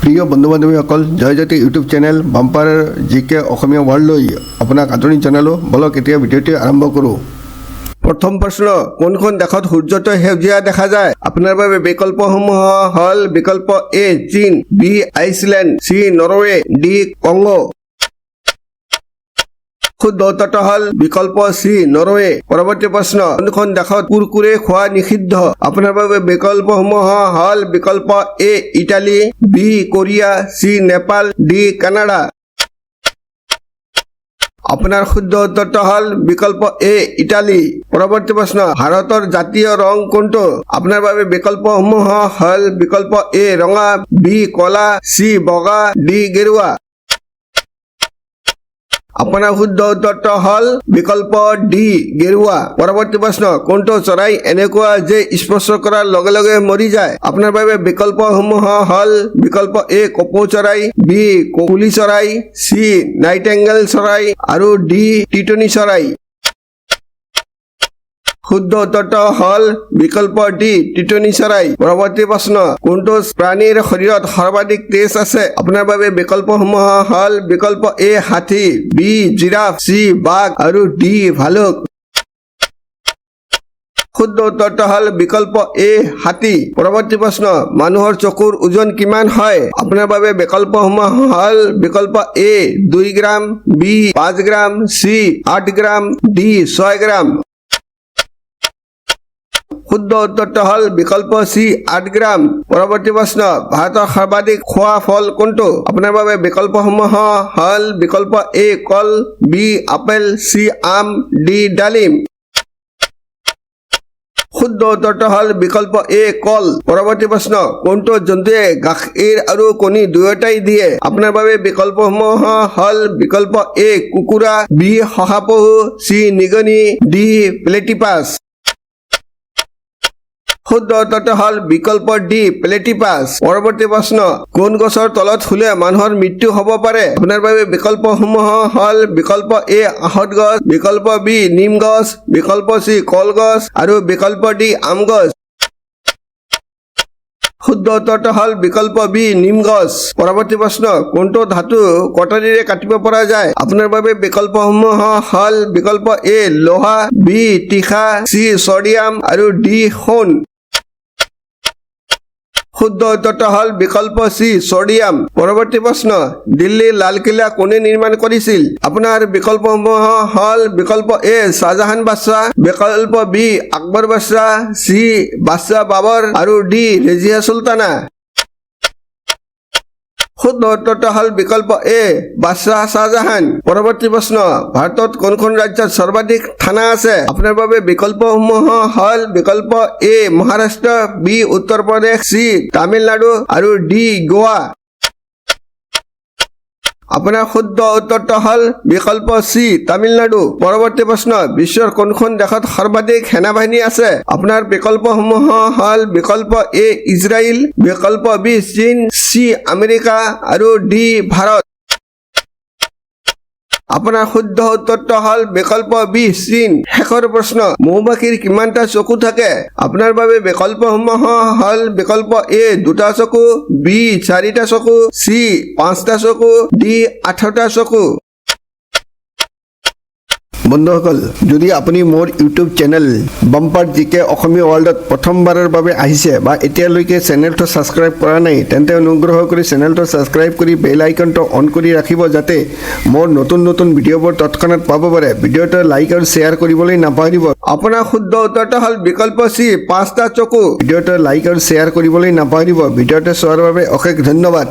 প্ৰিয় বন্ধু বান্ধৱীসকল Joyjyoti YouTube channel bumper জিকে অসমীয়া ৱৰ্ল্ডলৈ আপোনাক আদৰণি জনালোঁ। বলক এতিয়া ভিডিঅ'টি আৰম্ভ কৰোঁ। প্ৰথম প্ৰশ্ন, কোনখন দেশত সূৰ্যটো সেউজীয়া দেখা যায়? আপোনাৰ বাবে বিকল্পসমূহ হ'ল বিকল্প A China, B Iceland, C Norway, D Congo. শুদ্ধ উত্তৰটো হ'ল বিকল্প চি নৰৱে। পৰৱৰ্তী প্ৰশ্ন, কোনখন দেশত কুৰকুৰে খোৱা নিষিদ্ধ? আপোনাৰ বাবে বিকল্পসমূহ হ'ল বিকল্প A Italy, B Korea, C Nepal, D Canada. আপোনাৰ শুদ্ধ উত্তৰটো হ'ল বিকল্প এ ইটালী। পৰৱৰ্তী প্ৰশ্ন, ভাৰতৰ জাতীয় ৰং কোনটো? আপোনাৰ বাবে বিকল্পসমূহ হ'ল বিকল্প এ ৰঙা, বি কলা, চি বগা, ডি গেৰুৱা। আপোনাৰ শুদ্ধ উত্তৰটো হ'ল বিকল্প ডি গেৰুৱা। পৰৱৰ্তী প্ৰশ্ন, কোনটো চৰাই এনেকুৱা যে স্পৰ্শ কৰাৰ লগে লগে মৰি যায়? আপোনাৰ বাবে বিকল্পসমূহ হ'ল বিকল্প এ কপৌ চৰাই, বি কুলি চৰাই, চি নাইটেংগেল চৰাই আৰু ডি টিটনি চৰাই। শুদ্ধ উত্তৰটো হ'ল বিকল্প ডি টিটনি চৰাই। পৰৱৰ্তী প্ৰশ্ন, কোনটো প্ৰাণীৰ শৰীৰত সৰ্বাধিক তেজ আছে? আপোনাৰ বাবে বিকল্পসমূহ হ'ল বিকল্প এ হাতী, বি জিৰাফ, চি বাঘ আৰু ডি ভালুক। শুদ্ধ উত্তৰটো হ'ল বিকল্প এ হাতী। পৰৱৰ্তী প্ৰশ্ন, মানুহৰ চকুৰ ওজন কিমান হয়? আপোনাৰ বাবে বিকল্পসমূহ হ'ল বিকল্প এ 2 গ্ৰাম, বি 5 গ্ৰাম, চি 8 গ্ৰাম, ডি 6 গ্ৰাম। শুদ্ধ উত্তৰটো হ'ল বিকল্প চি 8 গ্ৰাম। পৰৱৰ্তী প্ৰশ্ন, ভাৰতৰ সৰ্বাধিক খোৱা ফল কোনটো? আপোনাৰ বাবে বিকল্পসমূহ হ'ল বিকল্প এ কল, বি আপেল, চি আম, ডি ডালিম। শুদ্ধ উত্তৰটো হ'ল বিকল্প এ কল। পৰৱৰ্তী প্ৰশ্ন, কোনটো জন্তুৱে গাখীৰ আৰু কণী দুয়োটাই দিয়ে? আপোনাৰ বাবে বিকল্পসমূহ হ'ল বিকল্প এ কুকুৰা, বি শহাপহু, চি নিগনি, ডি প্লেটিপাছ। শুদ্ধ উত্তৰটো হ'ল বিকল্প ডি প্লেটিপাছ। পৰৱৰ্তী প্ৰশ্ন, কোন গছৰ তলত শুলে মানুহৰ মৃত্যু হ'ব পাৰে? আপোনাৰ বাবে বিকল্পসমূহ হ'ল বিকল্প এ আহঁত গছ, বিকল্প বি নিম গছ, বিকল্প চি কলগছ আৰু বিকল্প ডি আম গছ। শুদ্ধ উত্তৰটো হ'ল বিকল্প বি নিম গছ। পৰৱৰ্তী প্ৰশ্ন, কোনটো ধাতু কটাৰীৰে কাটিব পৰা যায়? আপোনাৰ বাবে বিকল্পসমূহ হ'ল বিকল্প এ লোহা, বি তীখা, চি ছডিয়াম আৰু ডি সোণ। শুদ্ধ উত্তৰটো হ'ল বিকল্প চি ছডিয়াম। পৰৱৰ্তী প্ৰশ্ন, দিল্লীৰ লালকিল্লা কোনে নিৰ্মাণ কৰিছিল? আপোনাৰ বিকল্পসমূহ হ'ল বিকল্প এ শ্বাহজাহান বাদশ্বাহ, বিকল্প বি আকবৰ বাদশ্বাহ, চি বাদশ্বাহ বাবৰ আৰু ডি ৰেজিয়া চুলতানা। শুদ্ধ উত্তৰটো হ'ল বিকল্প এ বাদশ্বাহ শ্বাহজাহান। পৰৱৰ্তী প্ৰশ্ন, ভাৰতত কোনখন ৰাজ্যত সৰ্বাধিক থানা আছে? আপোনাৰ বাবে বিকল্পসমূহ হ'ল বিকল্প এ মহাৰাষ্ট্ৰ, বি উত্তৰ প্ৰদেশ, চি তামিলনাডু আৰু ডি গোৱা। আপোনাৰ শুদ্ধ উত্তৰটো হ'ল বিকল্প চি তামিলনাডু। পৰৱৰ্তী প্ৰশ্ন, বিশ্বৰ কোনখন দেশত সৰ্বাধিক সেনাবাহিনী আছে? আপোনাৰ বিকল্পসমূহ হ'ল বিকল্প এ ইজৰাইল, বিকল্প বি চীন, চি আমেৰিকা আৰু ডি ভাৰত। আপোনাৰ শুদ্ধ উত্তৰটো হ'ল বিকল্প বি চীন। শেষৰ প্ৰশ্ন, মৌমাখিৰ কিমানটা চকু থাকে? আপোনাৰ বাবে বিকল্পসমূহ হ'ল বিকল্প এ 2টা চকু, বি 4টা চকু, চি 5টা চকু, ডি 8টা চকু। বন্ধুসকল, যদি আপুনি মোৰ ইউটিউব চেনেল বাম্পাৰ জিকে অসমীয়া ৱৰ্ল্ডত প্ৰথমবাৰৰ বাবে আহিছে বা এতিয়ালৈকে চেনেলটো ছাবস্ক্ৰাইব কৰা নাই, তেন্তে অনুগ্ৰহ কৰি চেনেলটো ছাবস্ক্ৰাইব কৰি বেল আইকনটো অন কৰি ৰাখিব, যাতে মোৰ নতুন নতুন ভিডিঅ'বোৰ তৎক্ষণাত পাব পাৰে। ভিডিঅ'টো লাইক আৰু শ্বেয়াৰ কৰিবলৈ নাপাহৰিব। আপোনাৰ শুদ্ধ উত্তৰটো হ'ল বিকল্প চি 5টা চকু। ভিডিঅ'টো লাইক আৰু শ্বেয়াৰ কৰিবলৈ নাপাহৰিব। ভিডিঅ'টো চোৱাৰ বাবে অশেষ ধন্যবাদ।